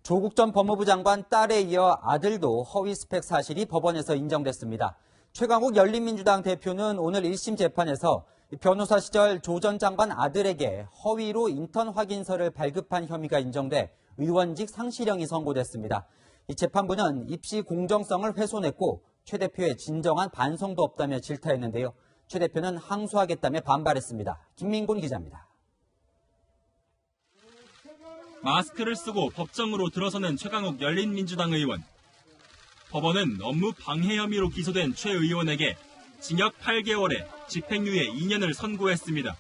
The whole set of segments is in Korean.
조국 전 법무부 장관 딸에 이어 아들도 허위 스펙 사실이 법원에서 인정됐습니다. 최강욱 열린민주당 대표는 오늘 1심 재판에서 변호사 시절 조 전 장관 아들에게 허위로 인턴 확인서를 발급한 혐의가 인정돼 의원직 상실형이 선고됐습니다. 이 재판부는 입시 공정성을 훼손했고 최 대표의 진정한 반성도 없다며 질타했는데요. 최 대표는 항소하겠다며 반발했습니다. 김민곤 기자입니다. 마스크를 쓰고 법정으로 들어서는 최강욱 열린민주당 의원. 법원은 업무 방해 혐의로 기소된 최 의원에게 징역 8개월에 집행유예 2년을 선고했습니다.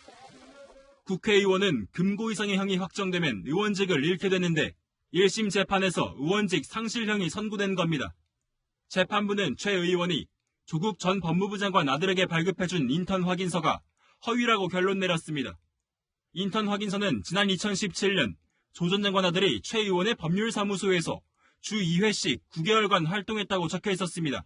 국회의원은 금고 이상의 형이 확정되면 의원직을 잃게 되는데 1심 재판에서 의원직 상실형이 선고된 겁니다. 재판부는 최 의원이 조국 전 법무부 장관 아들에게 발급해준 인턴 확인서가 허위라고 결론 내렸습니다. 인턴 확인서는 지난 2017년 조 전 장관 아들이 최 의원의 법률사무소에서 주 2회씩 9개월간 활동했다고 적혀 있었습니다.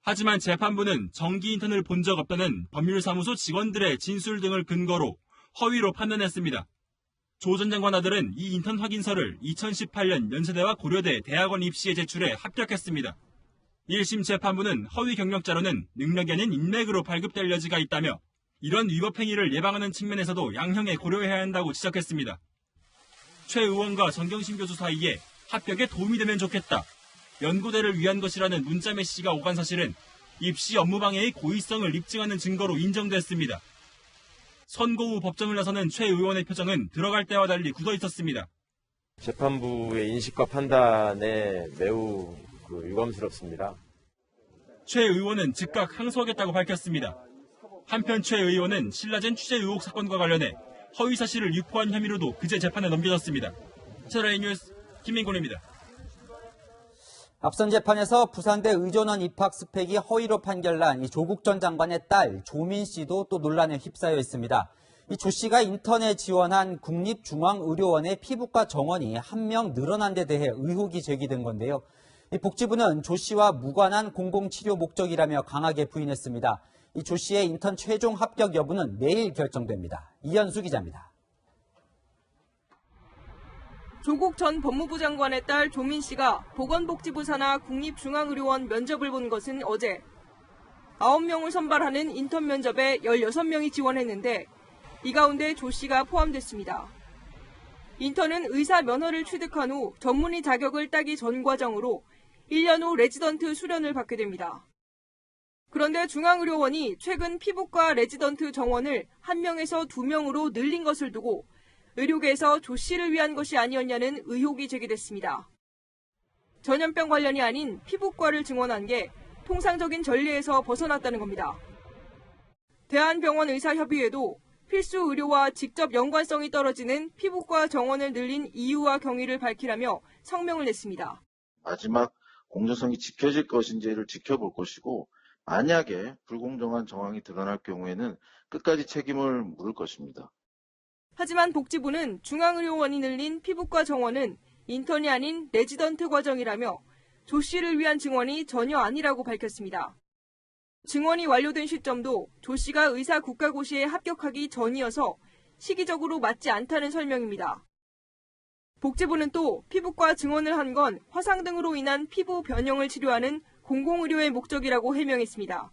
하지만 재판부는 정기 인턴을 본 적 없다는 법률사무소 직원들의 진술 등을 근거로 허위로 판단했습니다. 조 전 장관 아들은 이 인턴 확인서를 2018년 연세대와 고려대 대학원 입시에 제출해 합격했습니다. 1심 재판부는 허위 경력자료는 능력이 아닌 인맥으로 발급될 여지가 있다며 이런 위법 행위를 예방하는 측면에서도 양형에 고려해야 한다고 지적했습니다. 최 의원과 정경심 교수 사이에 합격에 도움이 되면 좋겠다. 연고대를 위한 것이라는 문자 메시지가 오간 사실은 입시 업무방해의 고의성을 입증하는 증거로 인정됐습니다. 선고 후 법정을 나서는 최 의원의 표정은 들어갈 때와 달리 굳어 있었습니다. 재판부의 인식과 판단에 매우 유감스럽습니다. 최 의원은 즉각 항소하겠다고 밝혔습니다. 한편 최 의원은 신라젠 취재 의혹 사건과 관련해 허위 사실을 유포한 혐의로도 그제 재판에 넘겨졌습니다. 채널A 뉴스 김민곤입니다. 앞선 재판에서 부산대 의존원 입학 스펙이 허위로 판결난 이 조국 전 장관의 딸 조민 씨도 또 논란에 휩싸여 있습니다. 이 조 씨가 인턴에 지원한 국립중앙의료원의 피부과 정원이 한 명 늘어난 데 대해 의혹이 제기된 건데요. 이 복지부는 조 씨와 무관한 공공치료 목적이라며 강하게 부인했습니다. 이 조 씨의 인턴 최종 합격 여부는 내일 결정됩니다. 이현수 기자입니다. 조국 전 법무부 장관의 딸 조민 씨가 보건복지부 산하 국립중앙의료원 면접을 본 것은 어제. 9명을 선발하는 인턴 면접에 16명이 지원했는데 이 가운데 조 씨가 포함됐습니다. 인턴은 의사 면허를 취득한 후 전문의 자격을 따기 전 과정으로 1년 후 레지던트 수련을 받게 됩니다. 그런데 중앙의료원이 최근 피부과 레지던트 정원을 1명에서 2명으로 늘린 것을 두고 의료계에서 조 씨를 위한 것이 아니었냐는 의혹이 제기됐습니다. 전염병 관련이 아닌 피부과를 증원한 게 통상적인 전례에서 벗어났다는 겁니다. 대한병원의사협의회도 필수 의료와 직접 연관성이 떨어지는 피부과 정원을 늘린 이유와 경위를 밝히라며 성명을 냈습니다. 마지막 공정성이 지켜질 것인지를 지켜볼 것이고 만약에 불공정한 정황이 드러날 경우에는 끝까지 책임을 물을 것입니다. 하지만 복지부는 중앙의료원이 늘린 피부과 정원은 인턴이 아닌 레지던트 과정이라며 조 씨를 위한 증원이 전혀 아니라고 밝혔습니다. 증원이 완료된 시점도 조 씨가 의사 국가고시에 합격하기 전이어서 시기적으로 맞지 않다는 설명입니다. 복지부는 또 피부과 증원을 한 건 화상 등으로 인한 피부 변형을 치료하는 공공의료의 목적이라고 해명했습니다.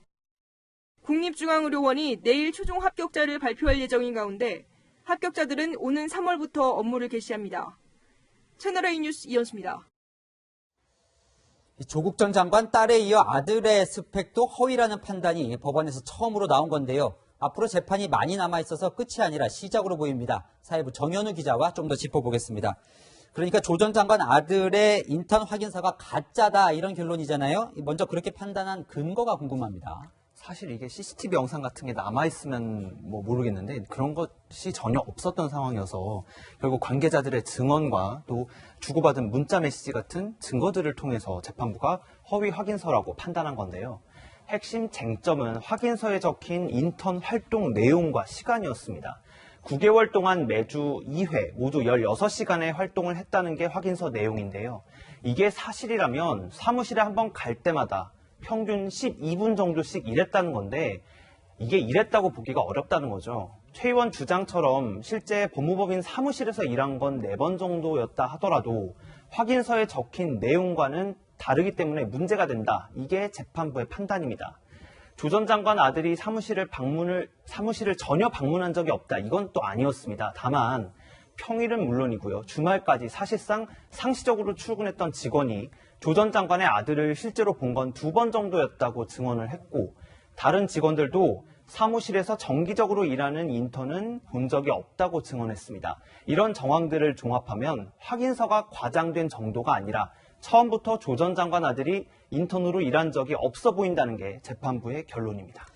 국립중앙의료원이 내일 최종 합격자를 발표할 예정인 가운데 합격자들은 오는 3월부터 업무를 개시합니다. 채널A 뉴스 이현수입니다. 조국 전 장관 딸에 이어 아들의 스펙도 허위라는 판단이 법원에서 처음으로 나온 건데요. 앞으로 재판이 많이 남아있어서 끝이 아니라 시작으로 보입니다. 사회부 정현우 기자와 좀 더 짚어보겠습니다. 그러니까 조 전 장관 아들의 인턴 확인서가 가짜다 이런 결론이잖아요. 먼저 그렇게 판단한 근거가 궁금합니다. 사실 이게 CCTV 영상 같은 게 남아있으면 모르겠는데 그런 것이 전혀 없었던 상황이어서 결국 관계자들의 증언과 또 주고받은 문자 메시지 같은 증거들을 통해서 재판부가 허위 확인서라고 판단한 건데요. 핵심 쟁점은 확인서에 적힌 인턴 활동 내용과 시간이었습니다. 9개월 동안 매주 2회, 모두 16시간의 활동을 했다는 게 확인서 내용인데요. 이게 사실이라면 사무실에 한번 갈 때마다 평균 12분 정도씩 일했다는 건데 이게 일했다고 보기가 어렵다는 거죠. 최 의원 주장처럼 실제 법무법인 사무실에서 일한 건 4번 정도였다 하더라도 확인서에 적힌 내용과는 다르기 때문에 문제가 된다. 이게 재판부의 판단입니다. 조 전 장관 아들이 사무실을 전혀 방문한 적이 없다. 이건 또 아니었습니다. 다만 평일은 물론이고요. 주말까지 사실상 상시적으로 출근했던 직원이 조 전 장관의 아들을 실제로 본 건 2번 정도였다고 증언을 했고, 다른 직원들도 사무실에서 정기적으로 일하는 인턴은 본 적이 없다고 증언했습니다. 이런 정황들을 종합하면 확인서가 과장된 정도가 아니라 처음부터 조 전 장관 아들이 인턴으로 일한 적이 없어 보인다는 게 재판부의 결론입니다.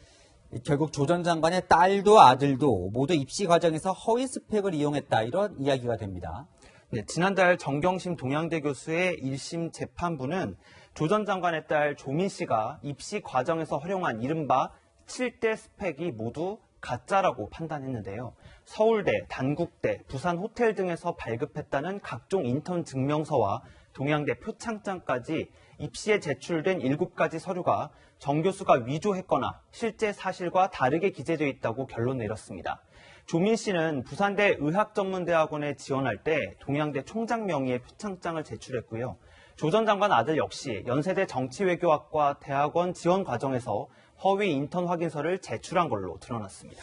결국 조 전 장관의 딸도 아들도 모두 입시 과정에서 허위 스펙을 이용했다, 이런 이야기가 됩니다. 네, 지난달 정경심 동양대 교수의 1심 재판부는 조 전 장관의 딸 조민 씨가 입시 과정에서 활용한 이른바 7대 스펙이 모두 가짜라고 판단했는데요. 서울대, 단국대, 부산 호텔 등에서 발급했다는 각종 인턴 증명서와 동양대 표창장까지 입시에 제출된 7가지 서류가 정 교수가 위조했거나 실제 사실과 다르게 기재되어 있다고 결론 내렸습니다. 조민 씨는 부산대 의학전문대학원에 지원할 때 동양대 총장 명의의 표창장을 제출했고요. 조 전 장관 아들 역시 연세대 정치외교학과 대학원 지원 과정에서 허위 인턴 확인서를 제출한 걸로 드러났습니다.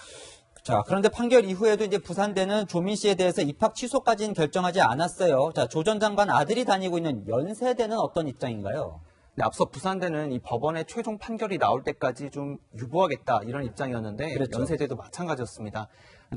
자, 그런데 판결 이후에도 이제 부산대는 조민 씨에 대해서 입학 취소까지는 결정하지 않았어요. 자, 조 전 장관 아들이 다니고 있는 연세대는 어떤 입장인가요? 네, 앞서 부산대는 이 법원의 최종 판결이 나올 때까지 좀 유보하겠다 이런 입장이었는데, 그렇죠. 연세대도 마찬가지였습니다.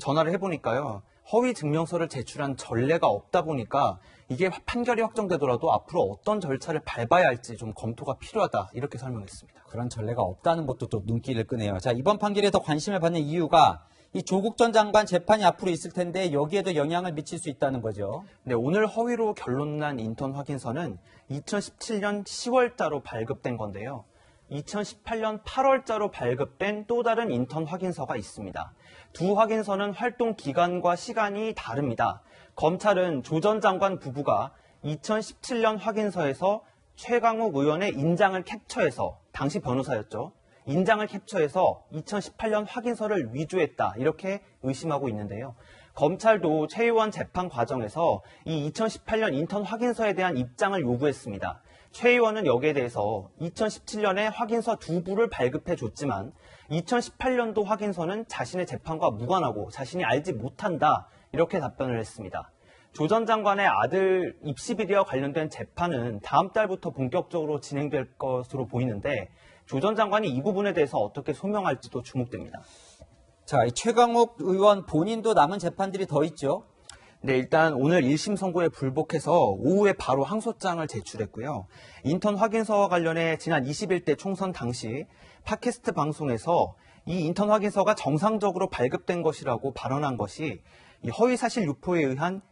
전화를 해보니까요. 허위 증명서를 제출한 전례가 없다 보니까 이게 판결이 확정되더라도 앞으로 어떤 절차를 밟아야 할지 좀 검토가 필요하다, 이렇게 설명했습니다. 그런 전례가 없다는 것도 또 눈길을 끄네요. 자, 이번 판결에 더 관심을 받는 이유가 이 조국 전 장관 재판이 앞으로 있을 텐데 여기에도 영향을 미칠 수 있다는 거죠. 네, 오늘 허위로 결론난 인턴 확인서는 2017년 10월자로 발급된 건데요. 2018년 8월자로 발급된 또 다른 인턴 확인서가 있습니다. 두 확인서는 활동 기간과 시간이 다릅니다. 검찰은 조 전 장관 부부가 2017년 확인서에서 최강욱 의원의 인장을 캡처해서, 당시 변호사였죠. 인장을 캡처해서 2018년 확인서를 위조했다, 이렇게 의심하고 있는데요. 검찰도 최 의원 재판 과정에서 이 2018년 인턴 확인서에 대한 입장을 요구했습니다. 최 의원은 여기에 대해서 2017년에 확인서 2부를 발급해줬지만 2018년도 확인서는 자신의 재판과 무관하고 자신이 알지 못한다, 이렇게 답변을 했습니다. 조 전 장관의 아들 입시 비리와 관련된 재판은 다음 달부터 본격적으로 진행될 것으로 보이는데, 조 전 장관이 이 부분에 대해서 어떻게 소명할지도 주목됩니다. 자, 이 최강욱 의원 본인도 남은 재판들이 더 있죠. 네, 일단 오늘 1심 선고에 불복해서 오후에 바로 항소장을 제출했고요. 인턴 확인서와 관련해 지난 21대 총선 당시 팟캐스트 방송에서 이 인턴 확인서가 정상적으로 발급된 것이라고 발언한 것이 이 허위 사실 유포에 의한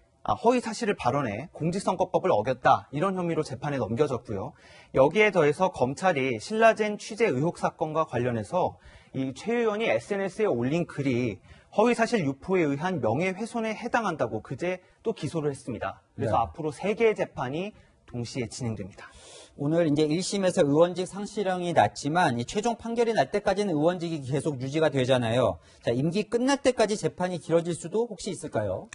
허위 사실을 발언해 공직선거법을 어겼다, 이런 혐의로 재판에 넘겨졌고요. 여기에 더해서 검찰이 신라젠 취재 의혹 사건과 관련해서 이 최 의원이 SNS에 올린 글이 허위 사실 유포에 의한 명예훼손에 해당한다고 그제 또 기소를 했습니다. 그래서 네. 앞으로 3개의 재판이 동시에 진행됩니다. 오늘 이제 1심에서 의원직 상실형이 났지만 이 최종 판결이 날 때까지는 의원직이 계속 유지가 되잖아요. 자, 임기 끝날 때까지 재판이 길어질 수도 혹시 있을까요?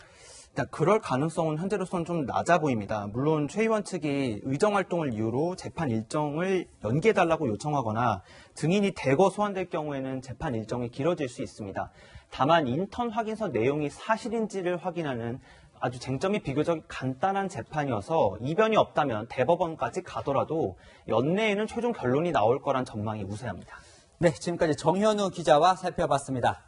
그럴 가능성은 현재로서는 좀 낮아 보입니다. 물론 최 의원 측이 의정활동을 이유로 재판 일정을 연기해달라고 요청하거나 증인이 대거 소환될 경우에는 재판 일정이 길어질 수 있습니다. 다만 인턴 확인서 내용이 사실인지를 확인하는 아주 쟁점이 비교적 간단한 재판이어서 이변이 없다면 대법원까지 가더라도 연내에는 최종 결론이 나올 거란 전망이 우세합니다. 네, 지금까지 정현우 기자와 살펴봤습니다.